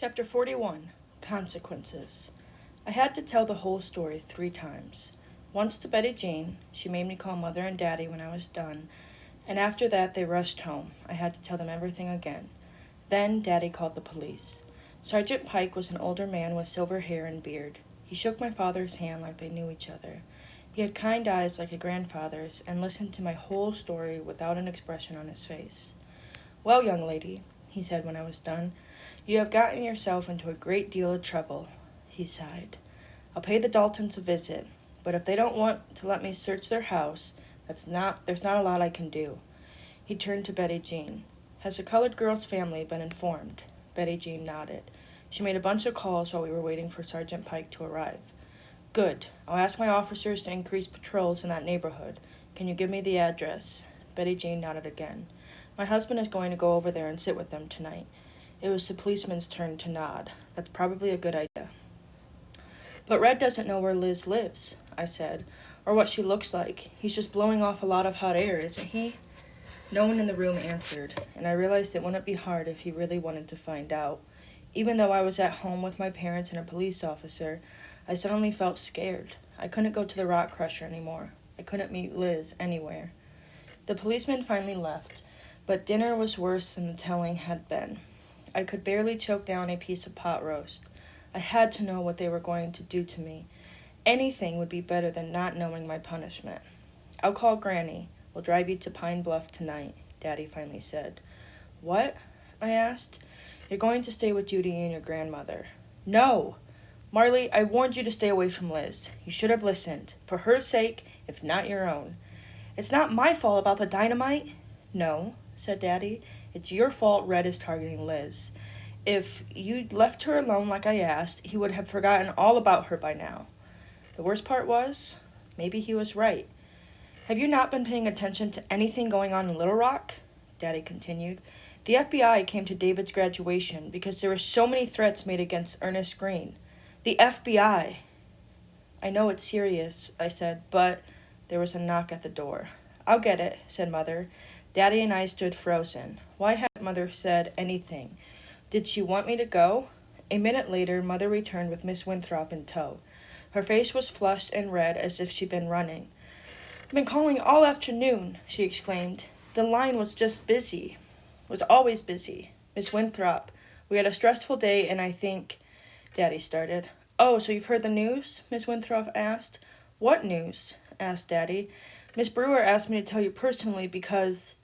Chapter 41 Consequences. I had to tell the whole story 3 times. Once to Betty Jean, she made me call Mother and Daddy when I was done, and after that they rushed home. I had to tell them everything again. Then Daddy called the police. Sergeant Pike was an older man with silver hair and beard. He shook my father's hand like they knew each other. He had kind eyes like a grandfather's and listened to my whole story without an expression on his face. "Well, young lady," he said when I was done, "you have gotten yourself into a great deal of trouble." He sighed. "I'll pay the Daltons a visit, but if they don't want to let me search their house, there's not a lot I can do." He turned to Betty Jean. "Has the colored girl's family been informed?" Betty Jean nodded. "She made a bunch of calls while we were waiting for Sergeant Pike to arrive." "Good. I'll ask my officers to increase patrols in that neighborhood. Can you give me the address?" Betty Jean nodded again. "My husband is going to go over there and sit with them tonight." It was the policeman's turn to nod. "That's probably a good idea." "But Red doesn't know where Liz lives," I said, "or what she looks like. He's just blowing off a lot of hot air, isn't he?" No one in the room answered, and I realized it wouldn't be hard if he really wanted to find out. Even though I was at home with my parents and a police officer, I suddenly felt scared. I couldn't go to the rock crusher anymore. I couldn't meet Liz anywhere. The policeman finally left, but dinner was worse than the telling had been. I could barely choke down a piece of pot roast. I had to know what they were going to do to me. Anything would be better than not knowing my punishment. "I'll call Granny. We'll drive you to Pine Bluff tonight," Daddy finally said. "What?" I asked. "You're going to stay with Judy and your grandmother." "No! Marley, I warned you to stay away from Liz. You should have listened. For her sake, if not your own." "It's not my fault about the dynamite." "No," said Daddy. "It's your fault Red is targeting Liz. If you'd left her alone like I asked, he would have forgotten all about her by now." The worst part was, maybe he was right. "Have you not been paying attention to anything going on in Little Rock?" Daddy continued. "The FBI came to David's graduation because there were so many threats made against Ernest Green. The FBI!" "I know it's serious," I said, but there was a knock at the door. "I'll get it," said Mother. Daddy and I stood frozen. Why hadn't Mother said anything? Did she want me to go? A minute later, Mother returned with Miss Winthrop in tow. Her face was flushed and red as if she'd been running. "I've been calling all afternoon," she exclaimed. "The line was just busy. Was always busy. Miss Winthrop, we had a stressful day and I think—" Daddy started. "Oh, so you've heard the news?" Miss Winthrop asked. "What news?" asked Daddy. "Miss Brewer asked me to tell you personally because—"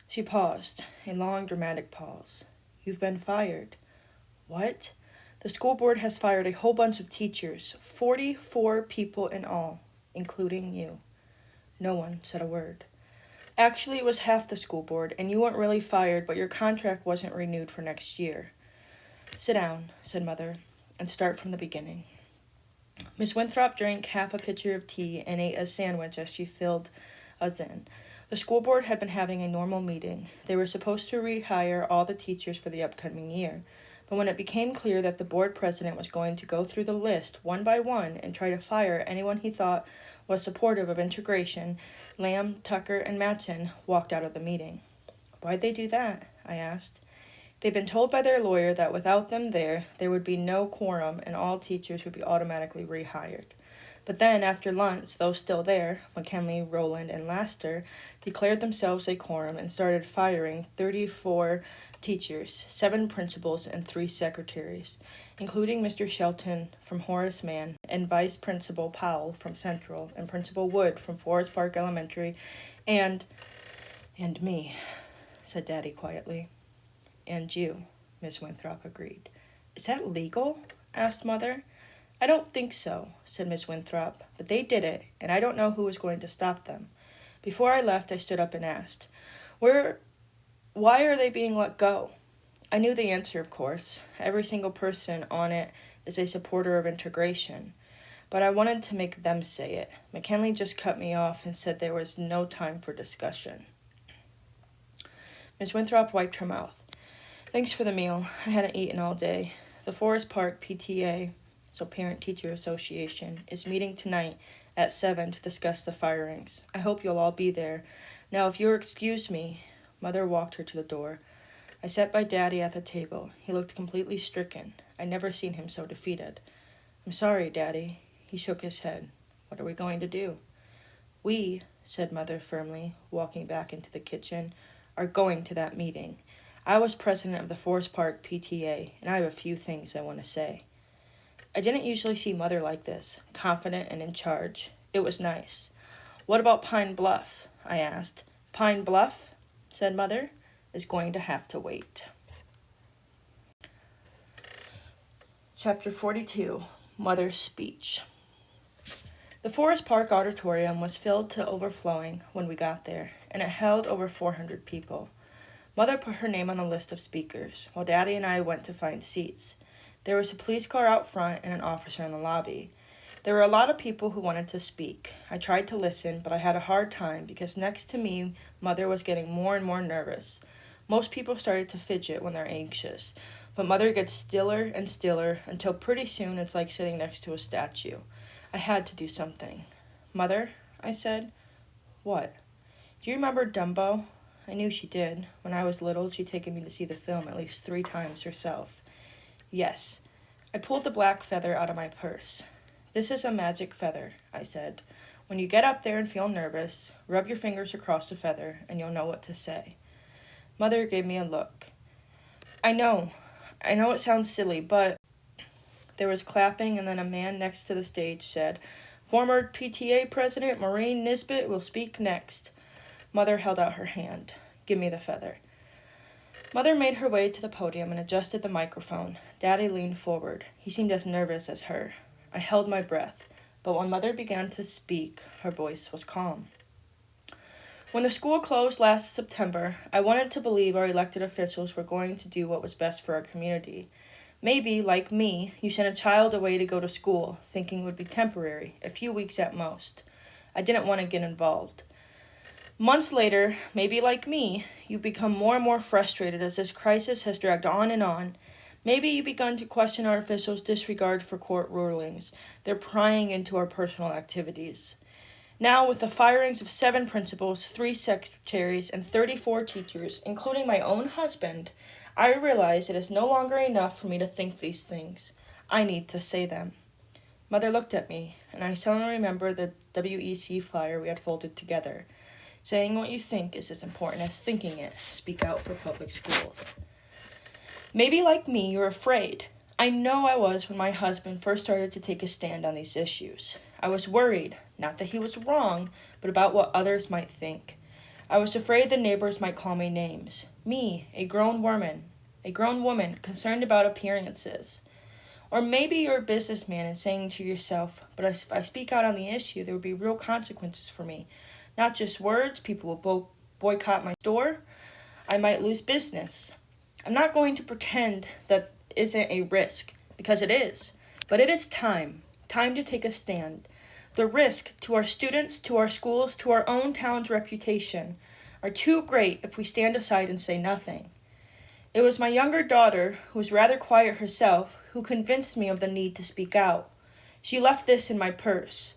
She paused, a long, dramatic pause. "You've been fired." "What?" "The school board has fired a whole bunch of teachers, 44 people in all, including you." No one said a word. "Actually, it was half the school board, and you weren't really fired, but your contract wasn't renewed for next year." "Sit down," said Mother, "and start from the beginning." Miss Winthrop drank half a pitcher of tea and ate a sandwich as she filled us in. The school board had been having a normal meeting. They were supposed to rehire all the teachers for the upcoming year. But when it became clear that the board president was going to go through the list one by one and try to fire anyone he thought was supportive of integration, Lamb, Tucker, and Matson walked out of the meeting. "Why'd they do that?" I asked. "They'd been told by their lawyer that without them there would be no quorum and all teachers would be automatically rehired. But then, after lunch, those still there, McKinley, Rowland, and Laster, declared themselves a quorum and started firing 34 teachers, 7 principals, and 3 secretaries, including Mr. Shelton from Horace Mann, and Vice Principal Powell from Central, and Principal Wood from Forest Park Elementary, and me," said Daddy quietly. "And you," Miss Winthrop agreed. "Is that legal?" asked Mother. "I don't think so," said Miss Winthrop, "but they did it, and I don't know who is going to stop them." Before I left, I stood up and asked, "Why are they being let go?" I knew the answer, of course. Every single person on it is a supporter of integration. But I wanted to make them say it. McKinley just cut me off and said there was no time for discussion. Miss Winthrop wiped her mouth. "Thanks for the meal. I hadn't eaten all day. The Forest Park PTA, so Parent Teacher Association, is meeting tonight at 7 to discuss the firings. I hope you'll all be there. Now, if you'll excuse me..." Mother walked her to the door. I sat by Daddy at the table. He looked completely stricken. I'd never seen him so defeated. "I'm sorry, Daddy." He shook his head. "What are we going to do?" "We," said Mother firmly, walking back into the kitchen, "are going to that meeting. I was president of the Forest Park PTA, and I have a few things I want to say." I didn't usually see Mother like this, confident and in charge. It was nice. "What about Pine Bluff?" I asked. "Pine Bluff," said Mother, "is going to have to wait." Chapter 42, Mother's Speech. The Forest Park Auditorium was filled to overflowing when we got there, and it held over 400 people. Mother put her name on the list of speakers, while Daddy and I went to find seats. There was a police car out front and an officer in the lobby. There were a lot of people who wanted to speak. I tried to listen, but I had a hard time because next to me, Mother was getting more and more nervous. Most people started to fidget when they're anxious, but Mother gets stiller and stiller until pretty soon it's like sitting next to a statue. I had to do something. "Mother," I said. "What?" "Do you remember Dumbo?" I knew she did. When I was little, she'd taken me to see the film at least 3 times herself. "Yes." I pulled the black feather out of my purse. "This is a magic feather," I said. "When you get up there and feel nervous, rub your fingers across the feather and you'll know what to say." Mother gave me a look. I know it sounds silly, but..." There was clapping, and then a man next to the stage said, "Former PTA President Maureen Nisbet will speak next." Mother held out her hand. "Give me the feather." Mother made her way to the podium and adjusted the microphone. Daddy leaned forward. He seemed as nervous as her. I held my breath, but when Mother began to speak, her voice was calm. "When the school closed last September, I wanted to believe our elected officials were going to do what was best for our community. Maybe, like me, you sent a child away to go to school, thinking it would be temporary, a few weeks at most. I didn't want to get involved. Months later, maybe like me, you've become more and more frustrated as this crisis has dragged on and on. Maybe you've begun to question our officials' disregard for court rulings. They're prying into our personal activities. Now, with the firings of 7 principals, 3 secretaries, and 34 teachers, including my own husband, I realize it is no longer enough for me to think these things. I need to say them." Mother looked at me, and I suddenly remembered the WEC flyer we had folded together. "Saying what you think is as important as thinking it. Speak out for public schools." Maybe like me, you're afraid. I know I was when my husband first started to take a stand on these issues. I was worried, not that he was wrong, but about what others might think. I was afraid the neighbors might call me names. Me, a grown woman concerned about appearances. Or maybe you're a businessman and saying to yourself, "But if I speak out on the issue, there would be real consequences for me. Not just words, people will boycott my store. I might lose business." I'm not going to pretend that isn't a risk, because it is. But it is time to take a stand. The risk to our students, to our schools, to our own town's reputation are too great if we stand aside and say nothing. It was my younger daughter, who was rather quiet herself, who convinced me of the need to speak out. She left this in my purse.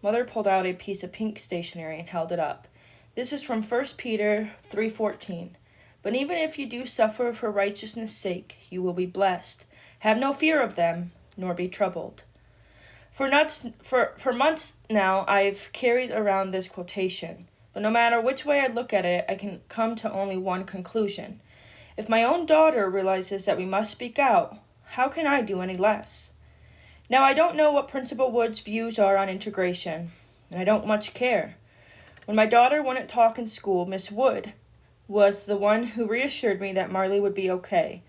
Mother pulled out a piece of pink stationery and held it up. "This is from 1 Peter 3:14. But even if you do suffer for righteousness' sake, you will be blessed. Have no fear of them, nor be troubled." For months now, I've carried around this quotation, but no matter which way I look at it, I can come to only one conclusion. If my own daughter realizes that we must speak out, how can I do any less? Now, I don't know what Principal Wood's views are on integration, and I don't much care. When my daughter wouldn't talk in school, Miss Wood was the one who reassured me that Marley would be okay.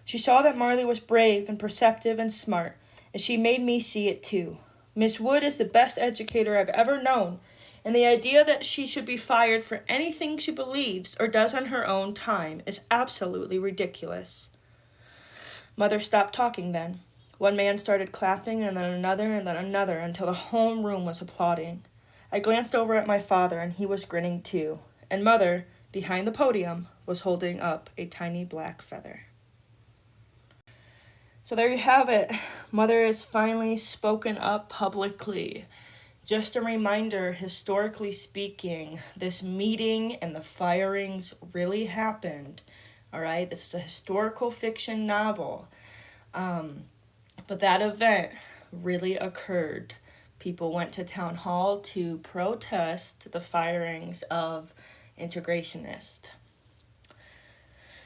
She saw that Marley was brave and perceptive and smart, and she made me see it too. Miss Wood is the best educator I've ever known, and the idea that she should be fired for anything she believes or does on her own time is absolutely ridiculous. Mother stopped talking then. One man started clapping, and then another, until the whole room was applauding. I glanced over at my father, and he was grinning too, and Mother, behind the podium, was holding up a tiny black feather. So there you have it. Mother has finally spoken up publicly. Just a reminder, historically speaking, this meeting and the firings really happened. All right, this is a historical fiction novel. But that event really occurred. People went to town hall to protest the firings of integrationists.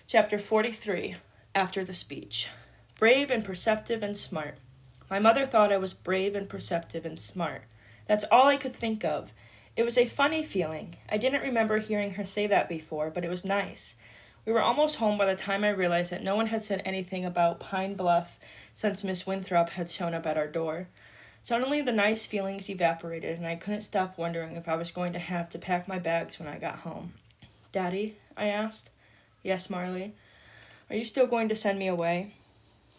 Chapter 43, After the Speech. Brave and perceptive and smart. My mother thought I was brave and perceptive and smart. That's all I could think of. It was a funny feeling. I didn't remember hearing her say that before, but it was nice. We were almost home by the time I realized that no one had said anything about Pine Bluff since Miss Winthrop had shown up at our door. Suddenly the nice feelings evaporated, and I couldn't stop wondering if I was going to have to pack my bags when I got home. "Daddy?" I asked. "Yes, Marley." "Are you still going to send me away?"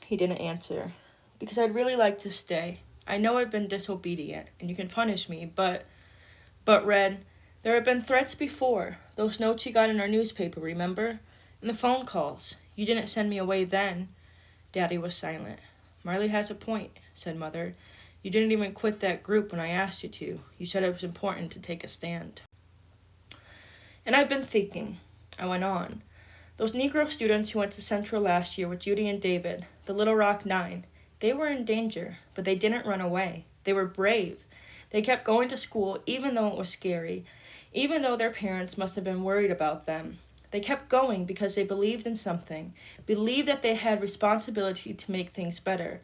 He didn't answer. "Because I'd really like to stay. I know I've been disobedient, and you can punish me, but, Red, there have been threats before. Those notes you got in our newspaper, remember? And the phone calls. You didn't send me away then." Daddy was silent. "Marley has a point," said Mother. "You didn't even quit that group when I asked you to. You said it was important to take a stand." "And I've been thinking," I went on. "Those Negro students who went to Central last year with Judy and David, the Little Rock Nine, they were in danger, but they didn't run away. They were brave. They kept going to school even though it was scary, even though their parents must have been worried about them. They kept going because they believed in something, believed that they had responsibility to make things better,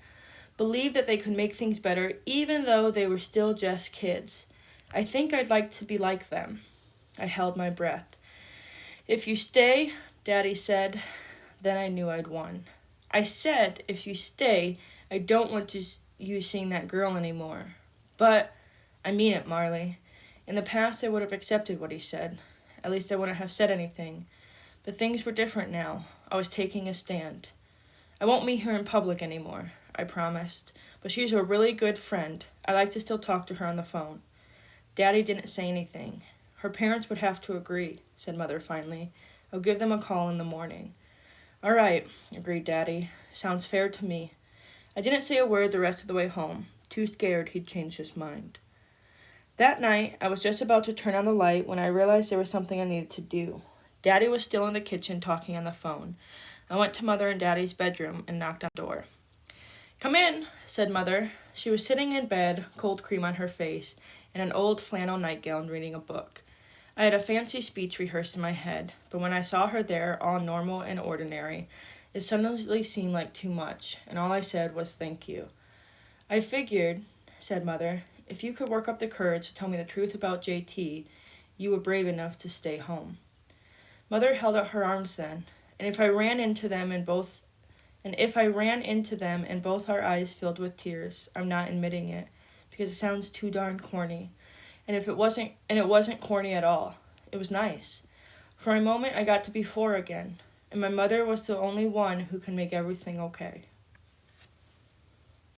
believed that they could make things better even though they were still just kids. I think I'd like to be like them." I held my breath. "If you stay," Daddy said. Then I knew I'd won. "I said, if you stay, I don't want you seeing that girl anymore." "But," "I mean it, Marley. In the past I would have accepted what he said. At least I wouldn't have said anything. But things were different now. I was taking a stand. I won't meet her in public anymore," I promised. "But she's a really good friend. I like to still talk to her on the phone." Daddy didn't say anything. "Her parents would have to agree," said Mother finally. "I'll give them a call in the morning." "All right," agreed Daddy. "Sounds fair to me." I didn't say a word the rest of the way home, too scared he'd change his mind. That night, I was just about to turn on the light when I realized there was something I needed to do. Daddy was still in the kitchen talking on the phone. I went to Mother and Daddy's bedroom and knocked on the door. "Come in," said Mother. She was sitting in bed, cold cream on her face, in an old flannel nightgown reading a book. I had a fancy speech rehearsed in my head, but when I saw her there, all normal and ordinary, it suddenly seemed like too much, and all I said was thank you. "I figured," said Mother, "if you could work up the courage to tell me the truth about JT, you were brave enough to stay home." Mother held out her arms then, and if I ran into them and both our eyes filled with tears, I'm not admitting it, because it sounds too darn corny. And it wasn't corny at all. It was nice. For a moment I got to be 4 again, and my mother was the only one who could make everything okay.